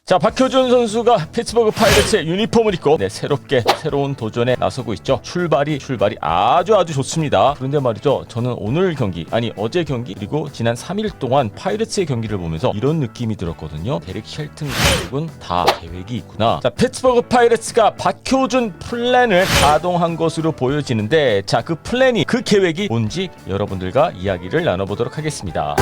자, 박효준 선수가 피츠버그 파이러츠의 유니폼을 입고 새롭게 새로운 도전에 나서고 있죠. 출발이 아주 좋습니다. 그런데 말이죠, 저는 오늘 경기, 아니 어제 경기, 그리고 지난 3일 동안 파이러츠의 경기를 보면서 이런 느낌이 들었거든요. 데릭 쉘튼 감독은 다 계획이 있구나. 자, 피츠버그 파이러츠가 박효준 플랜을 가동한 것으로 보여지는데, 자, 그 플랜이, 그 계획이 뭔지 여러분들과 이야기를 나눠보도록 하겠습니다.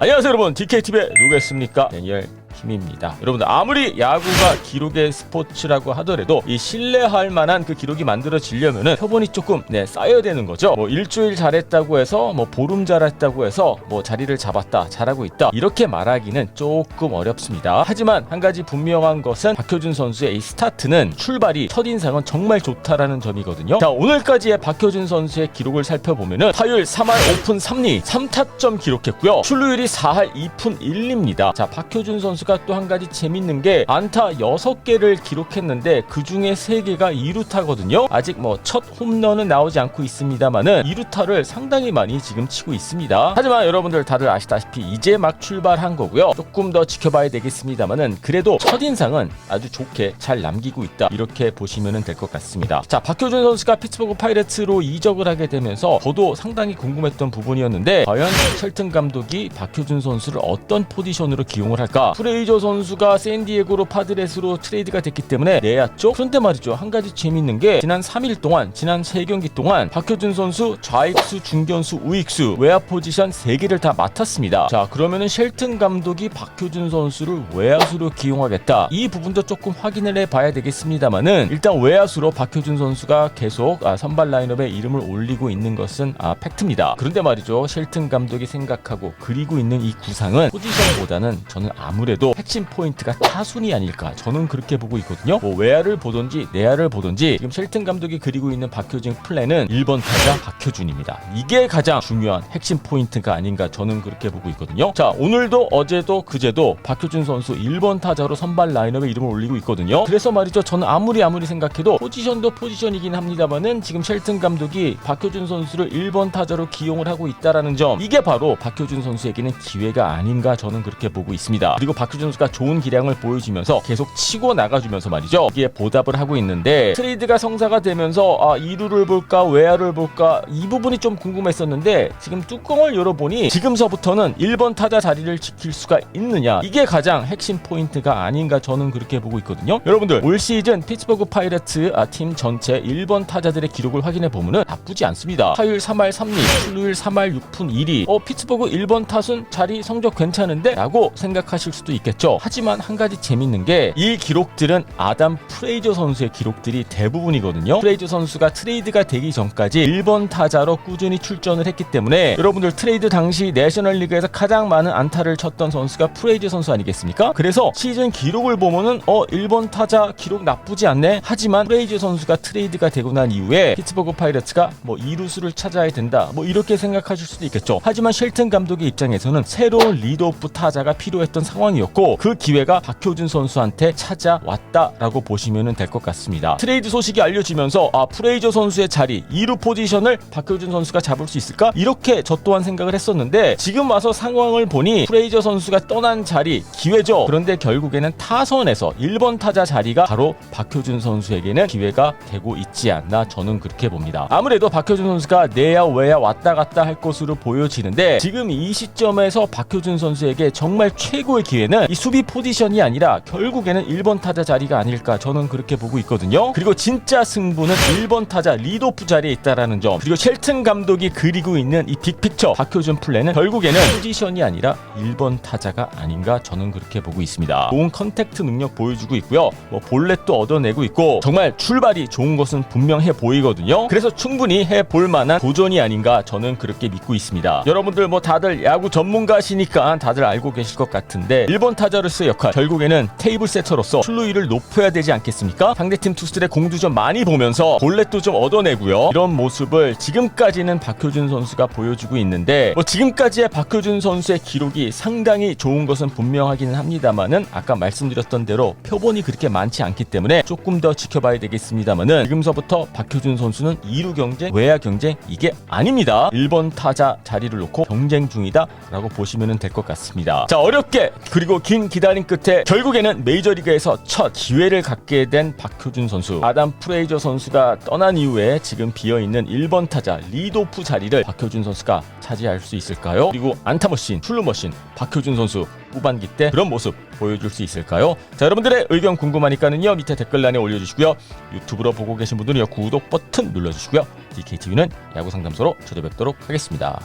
안녕하세요 여러분, DKTV의 누구겠습니까? 데니얼 김입니다. 여러분들, 아무리 야구가 기록의 스포츠라고 하더라도 이 신뢰할 만한 그 기록이 만들어지려면은 표본이 조금 쌓여야 되는 거죠. 뭐 일주일 잘했다고 해서, 뭐 보름 잘했다고 해서 뭐 자리를 잡았다, 잘하고 있다, 이렇게 말하기는 조금 어렵습니다. 하지만 한 가지 분명한 것은 박효준 선수의 이 스타트는, 출발이, 첫인상은 정말 좋다라는 점이거든요. 자, 오늘까지의 박효준 선수의 기록을 살펴보면은 타율 3할 5푼 3리 3타점 기록했고요. 출루율이 4할 2푼 1리입니다. 자, 박효준 선수가 또 한 가지 재밌는 게 안타 6개를 기록했는데 그 중에 3개가 2루타거든요. 아직 뭐 첫 홈런은 나오지 않고 있습니다만은 2루타를 상당히 많이 지금 치고 있습니다. 하지만 여러분들 다들 아시다시피 이제 막 출발한 거고요. 조금 더 지켜봐야 되겠습니다만은 그래도 첫인상은 아주 좋게 잘 남기고 있다, 이렇게 보시면 될 것 같습니다. 자, 박효준 선수가 피츠버그 파이러츠로 이적을 하게 되면서 저도 상당히 궁금했던 부분이었는데, 과연 쉘튼 감독이 박효준 선수를 어떤 포지션으로 기용을 할까? 프레이저 선수가 샌디에고로 파드레스로 트레이드가 됐기 때문에 내야 쪽. 그런데 말이죠, 한 가지 재밌는 게 지난 3일 동안, 지난 3경기 동안 박효준 선수 좌익수, 중견수, 우익수, 외야 포지션 3개를 다 맡았습니다. 자, 그러면은 쉘튼 감독이 박효준 선수를 외야수로 기용하겠다, 이 부분도 조금 확인을 해봐야 되겠습니다만은, 일단 외야수로 박효준 선수가 계속 선발 라인업에 이름을 올리고 있는 것은 팩트입니다. 그런데 말이죠, 쉘튼 감독이 생각하고 그리고 있는 이 구상은 포지션보다는 저는 아무래도 핵심 포인트가 타순이 아닐까, 저는 그렇게 보고 있거든요. 뭐 외야를 보든지 내야를 보든지 지금 쉘튼 감독이 그리고 있는 박효준 플랜은 1번 타자 박효준입니다. 이게 가장 중요한 핵심 포인트가 아닌가, 저는 그렇게 보고 있거든요. 자, 오늘도 어제도 그제도 박효준 선수 1번 타자로 선발 라인업에 이름을 올리고 있거든요. 그래서 말이죠, 저는 아무리 생각해도 포지션도 포지션이긴 합니다만은 지금 쉘튼 감독이 박효준 선수를 1번 타자로 기용을 하고 있다라는 점, 이게 바로 박효준 선수에게는 기회가 아닌가, 저는 그렇게 보고 있습니다. 그리고 박효준 선수가 좋은 기량을 보여주면서 계속 치고 나가주면서 말이죠, 이게 보답을 하고 있는데, 트레이드가 성사가 되면서 2루를 볼까 외야를 볼까, 이 부분이 좀 궁금했었는데, 지금 뚜껑을 열어보니 지금서부터는 1번 타자 자리를 지킬 수가 있느냐, 이게 가장 핵심 포인트가 아닌가, 저는 그렇게 보고 있거든요. 여러분들, 올 시즌 피츠버그 파이러츠 팀 전체 1번 타자들의 기록을 확인해 보면은 나쁘지 않습니다. 타율 3할 3리, 출루율 3할 6푼 1리. 피츠버그 1번 타순 자리 성적 괜찮은데? 라고 생각하실 수도 있겠죠. 하지만 한 가지 재밌는 게, 이 기록들은 아담 프레이저 선수의 기록들이 대부분이거든요. 프레이저 선수가 트레이드가 되기 전까지 1번 타자로 꾸준히 출전을 했기 때문에, 여러분들 트레이드 당시 내셔널리그에서 가장 많은 안타를 쳤던 선수가 프레이저 선수 아니겠습니까? 그래서 시즌 기록을 보면은 1번 타자 기록 나쁘지 않네. 하지만 프레이저 선수가 트레이드가 되고 난 이후에 피츠버그 파이러츠가 뭐 2루수를 찾아야 된다, 뭐 이렇게 생각하실 수도 있겠죠. 하지만 쉘튼 감독의 입장에서는 새로운 리드오프 타자가 필요했던 상황이었고, 그 기회가 박효준 선수한테 찾아왔다라고 보시면 될 것 같습니다. 트레이드 소식이 알려지면서 프레이저 선수의 자리 2루 포지션을 박효준 선수가 잡을 수 있을까? 이렇게 저 또한 생각을 했었는데, 지금 와서 상황을 보니 프레이저 선수가 떠난 자리 기회죠. 그런데 결국에는 타선에서 1번 타자 자리가 바로 박효준 선수에게는 기회가 되고 있지 않나, 저는 그렇게 봅니다. 아무래도 박효준 선수가 내야 외야 왔다 갔다 할 것으로 보여지는데, 지금 이 시점에서 박효준 선수에게 정말 최고의 기회는 이 수비 포지션이 아니라 결국에는 1번 타자 자리가 아닐까, 저는 그렇게 보고 있거든요. 그리고 진짜 승부는 1번 타자 리드오프 자리에 있다라는 점, 그리고 쉘튼 감독이 그리고 있는 이 빅픽처 박효준 플랜은 결국에는 포지션이 아니라 1번 타자가 아닌가, 저는 그렇게 보고 있습니다. 좋은 컨택트 능력 보여주고 있고요. 뭐 볼넷도 얻어내고 있고, 정말 출발이 좋은 것은 분명해 보이거든요. 그래서 충분히 해볼 만한 도전이 아닌가, 저는 그렇게 믿고 있습니다. 여러분들 뭐 다들 야구 전문가시니까 다들 알고 계실 것 같은데, 1번 1번 타자로서의 역할, 결국에는 테이블 세터로서 출루율을 높여야 되지 않겠습니까? 상대팀 투수들의 공도 좀 많이 보면서 볼넷도 좀 얻어내고요. 이런 모습을 지금까지는 박효준 선수가 보여주고 있는데 지금까지의 박효준 선수의 기록이 상당히 좋은 것은 분명하기는 합니다만은 아까 말씀드렸던 대로 표본이 그렇게 많지 않기 때문에 조금 더 지켜봐야 되겠습니다만은 지금서부터 박효준 선수는 2루 경쟁, 외야 경쟁 이게 아닙니다. 1번 타자 자리를 놓고 경쟁 중이다 라고 보시면 될 것 같습니다. 자, 어렵게 그리고 긴 기다림 끝에 결국에는 메이저리그에서 첫 기회를 갖게 된 박효준 선수. 아담 프레이저 선수가 떠난 이후에 지금 비어있는 1번 타자 리드오프 자리를 박효준 선수가 차지할 수 있을까요? 그리고 안타머신, 출루머신 박효준 선수 후반기 때 그런 모습 보여줄 수 있을까요? 자, 여러분들의 의견 궁금하니까는요 밑에 댓글란에 올려주시고요. 유튜브로 보고 계신 분들은요 구독 버튼 눌러주시고요. DKTV는 야구 상담소로 찾아뵙도록 하겠습니다.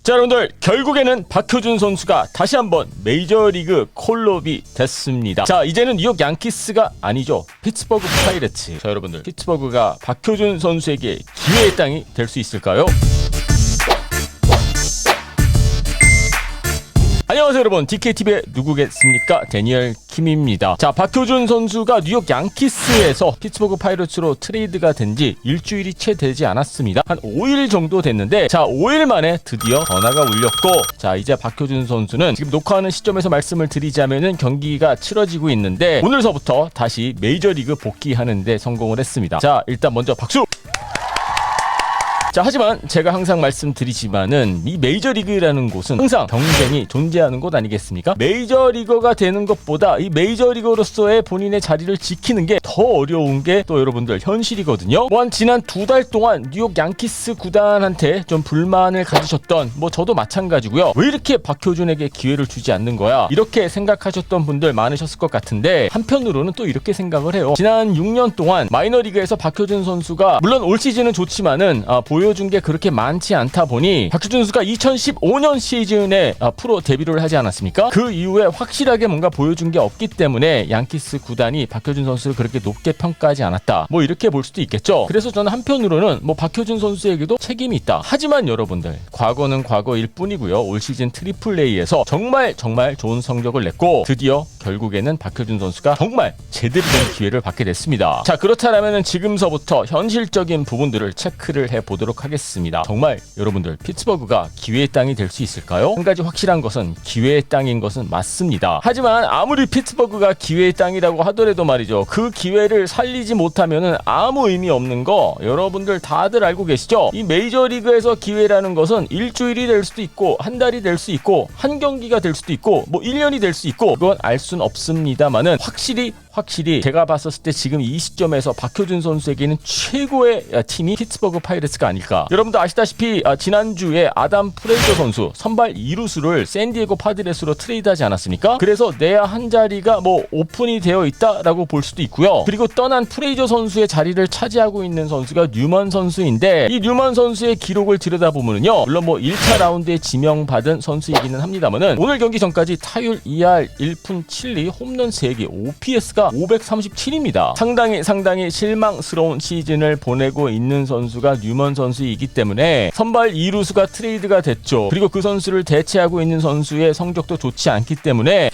자, 여러분들 결국에는 박효준 선수가 다시 한번 메이저리그 콜업이 됐습니다. 자, 이제는 뉴욕 양키스가 아니죠. 피츠버그 파이레츠. 자, 여러분들 피츠버그가 박효준 선수에게 기회의 땅이 될 수 있을까요? 안녕하세요 여러분, DKTV의 누구겠습니까? 데니얼 킴입니다. 자, 박효준 선수가 뉴욕 양키스에서 피츠버그 파이러츠로 트레이드가 된 지 일주일이 채 되지 않았습니다. 한 5일 정도 됐는데, 자, 5일 만에 드디어 전화가 울렸고, 자, 이제 박효준 선수는 지금 녹화하는 시점에서 말씀을 드리자면은 경기가 치러지고 있는데 오늘서부터 다시 메이저리그 복귀하는 데 성공을 했습니다. 자, 일단 먼저 박수! 자, 하지만 제가 항상 말씀드리지만은 이 메이저리그라는 곳은 항상 경쟁이 존재하는 곳 아니겠습니까? 메이저리거가 되는 것보다 이 메이저리거로서의 본인의 자리를 지키는 게 더 어려운 게 또 여러분들 현실이거든요. 한 지난 2달 동안 뉴욕 양키스 구단한테 좀 불만을 가지셨던 저도 마찬가지고요. 왜 이렇게 박효준에게 기회를 주지 않는 거야? 이렇게 생각하셨던 분들 많으셨을 것 같은데 한편으로는 또 이렇게 생각을 해요. 지난 6년 동안 마이너리그에서 박효준 선수가 물론 올 시즌은 좋지만은 보여준 게 그렇게 많지 않다 보니 박효준 선수가 2015년 시즌에 프로 데뷔를 하지 않았습니까? 그 이후에 확실하게 뭔가 보여준 게 없기 때문에 양키스 구단이 박효준 선수를 그렇게 높게 평가하지 않았다. 이렇게 볼 수도 있겠죠. 그래서 저는 한편으로는 박효준 선수에게도 책임이 있다. 하지만 여러분들, 과거는 과거일 뿐이고요. 올 시즌 트리플 A에서 정말 좋은 성적을 냈고 드디어 결국에는 박효준 선수가 정말 제대로 된 기회를 받게 됐습니다. 자, 그렇다면 지금서부터 현실적인 부분들을 체크를 해보도록 하겠습니다. 정말 여러분들 피츠버그가 기회의 땅이 될 수 있을까요? 한 가지 확실한 것은 기회의 땅인 것은 맞습니다. 하지만 아무리 피츠버그가 기회의 땅이라고 하더라도 말이죠, 그 기회를 살리지 못하면은 아무 의미 없는 거 여러분들 다들 알고 계시죠? 이 메이저리그에서 기회라는 것은 일주일이 될 수도 있고 한 달이 될 수 있고 한 경기가 될 수도 있고 1년이 될 수 있고 그건 알 순 없습니다만은 확실히 제가 봤었을 때 지금 이 시점에서 박효준 선수에게는 최고의 팀이 피츠버그 파이레츠가 아닐까. 여러분도 아시다시피 지난주에 아담 프레이저 선수 선발 2루수를 샌디에고 파드레스로 트레이드하지 않았습니까? 그래서 내야 한 자리가 오픈이 되어 있다라고 볼 수도 있고요. 그리고 떠난 프레이저 선수의 자리를 차지하고 있는 선수가 뉴먼 선수인데 이 뉴먼 선수의 기록을 들여다보면요, 물론 1차 라운드에 지명받은 선수이기는 합니다만은 오늘 경기 전까지 타율 2할 1푼 7리, 홈런 3개, OPS가 537입니다. 상당히 실망스러운 시즌을 보내고 있는 선수가 뉴먼 선수이기 때문에 선발 2루수가 트레이드가 됐죠. 그리고 그 선수를 대체하고 있는 선수의 성적도 좋지 않기 때문에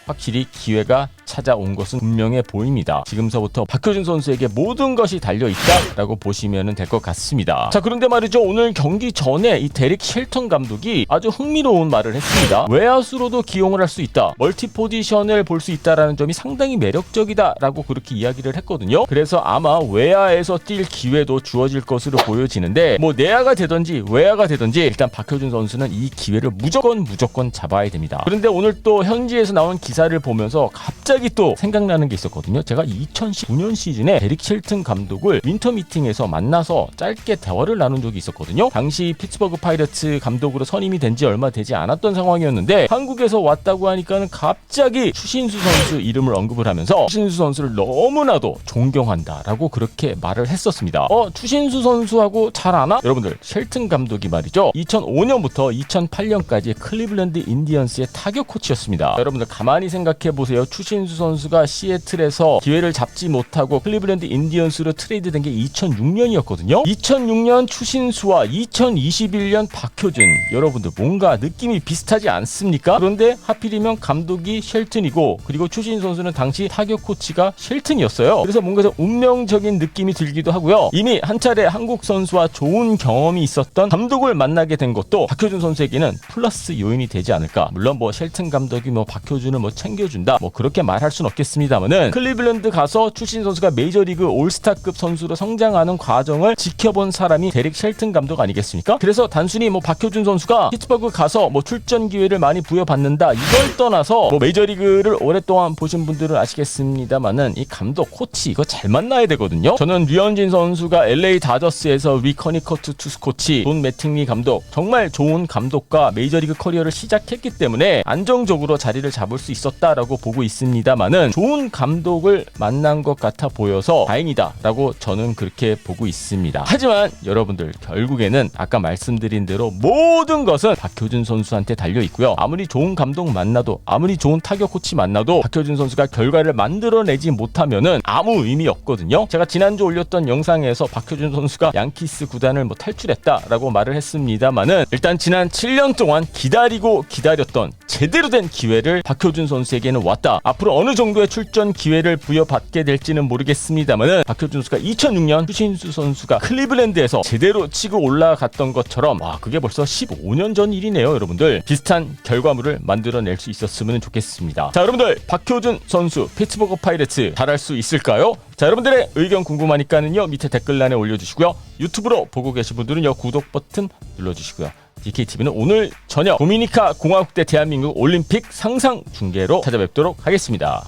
확실히 기회가 찾아온 것은 분명해 보입니다. 지금서부터 박효준 선수에게 모든 것이 달려있다라고 보시면 될 것 같습니다. 자, 그런데 말이죠, 오늘 경기 전에 이 데릭 쉘턴 감독이 아주 흥미로운 말을 했습니다. 외야수로도 기용을 할 수 있다, 멀티 포지션을 볼 수 있다라는 점이 상당히 매력적이다라고 그렇게 이야기를 했거든요. 그래서 아마 외야에서 뛸 기회도 주어질 것으로 보여지는데 내야가 되든지 외야가 되든지 일단 박효준 선수는 이 기회를 무조건 잡아야 됩니다. 그런데 오늘 또 현지에서 나온 기사를 보면서 갑자기 또 생각나는 게 있었거든요. 제가 2019년 시즌에 데릭 쉘튼 감독을 윈터 미팅에서 만나서 짧게 대화를 나눈 적이 있었거든요. 당시 피츠버그 파이러츠 감독으로 선임이 된 지 얼마 되지 않았던 상황이었는데 한국에서 왔다고 하니까는 갑자기 추신수 선수 이름을 언급을 하면서 추신수 선수를 너무나도 존경한다라고 그렇게 말을 했었습니다. 추신수 선수하고 잘 아나? 여러분들, 쉘튼 감독이 말이죠, 2005년부터 2008년까지 클리블랜드 인디언스의 타격 코치였습니다. 여러분들 가만히 생각해 보세요. 추신수 추신수 선수가 시애틀에서 기회를 잡지 못하고 클리블랜드 인디언스로 트레이드된 게 2006년이었거든요. 2006년 추신수와 2021년 박효준, 여러분들 뭔가 느낌이 비슷하지 않습니까? 그런데 하필이면 감독이 쉘튼이고, 그리고 추신수 선수는 당시 타격 코치가 쉘튼이었어요. 그래서 뭔가 좀 운명적인 느낌이 들기도 하고요. 이미 한 차례 한국 선수와 좋은 경험이 있었던 감독을 만나게 된 것도 박효준 선수에게는 플러스 요인이 되지 않을까. 물론 뭐 쉘튼 감독이 뭐 박효준을 뭐 챙겨준다 뭐 그렇게 말할 순 없겠습니다만은, 클리블랜드 가서 추신수 선수가 메이저리그 올스타급 선수로 성장하는 과정을 지켜본 사람이 데릭 쉘튼 감독 아니겠습니까? 그래서 단순히 뭐 박효준 선수가 피츠버그 가서 뭐 출전 기회를 많이 부여받는다 이걸 떠나서, 뭐 메이저리그를 오랫동안 보신 분들은 아시겠습니다만은 이 감독 코치 이거 잘 만나야 되거든요. 저는 류현진 선수가 LA 다저스에서 위커니커트 투수 코치, 돈 매팅리 감독, 정말 좋은 감독과 메이저리그 커리어를 시작했기 때문에 안정적으로 자리를 잡을 수 있었다라고 보고 있습니다만은, 좋은 감독을 만난 것 같아 보여서 다행이다라고 저는 그렇게 보고 있습니다. 하지만 여러분들, 결국에는 아까 말씀드린 대로 모든 것은 박효준 선수한테 달려 있고요. 아무리 좋은 감독 만나도, 아무리 좋은 타격 코치 만나도 박효준 선수가 결과를 만들어내지 못하면은 아무 의미 없거든요. 제가 지난주 올렸던 영상에서 박효준 선수가 양키스 구단을 뭐 탈출했다라고 말을 했습니다만은, 일단 지난 7년 동안 기다리고 기다렸던 제대로 된 기회를 박효준 선수에게는 왔다. 앞으로 어느 정도의 출전 기회를 부여받게 될지는 모르겠습니다만은, 박효준 선수가 2006년 추신수 선수가 클리블랜드에서 제대로 치고 올라갔던 것처럼, 와, 그게 벌써 15년 전 일이네요. 여러분들, 비슷한 결과물을 만들어낼 수 있었으면 좋겠습니다. 자, 여러분들, 박효준 선수 피츠버그 파이레츠 잘할 수 있을까요? 자, 여러분들의 의견 궁금하니까는요, 밑에 댓글란에 올려주시고요. 유튜브로 보고 계신 분들은요, 구독 버튼 눌러주시고요. DKTV는 오늘 저녁 도미니카 공화국 대 대한민국 올림픽 상상 중계로 찾아뵙도록 하겠습니다.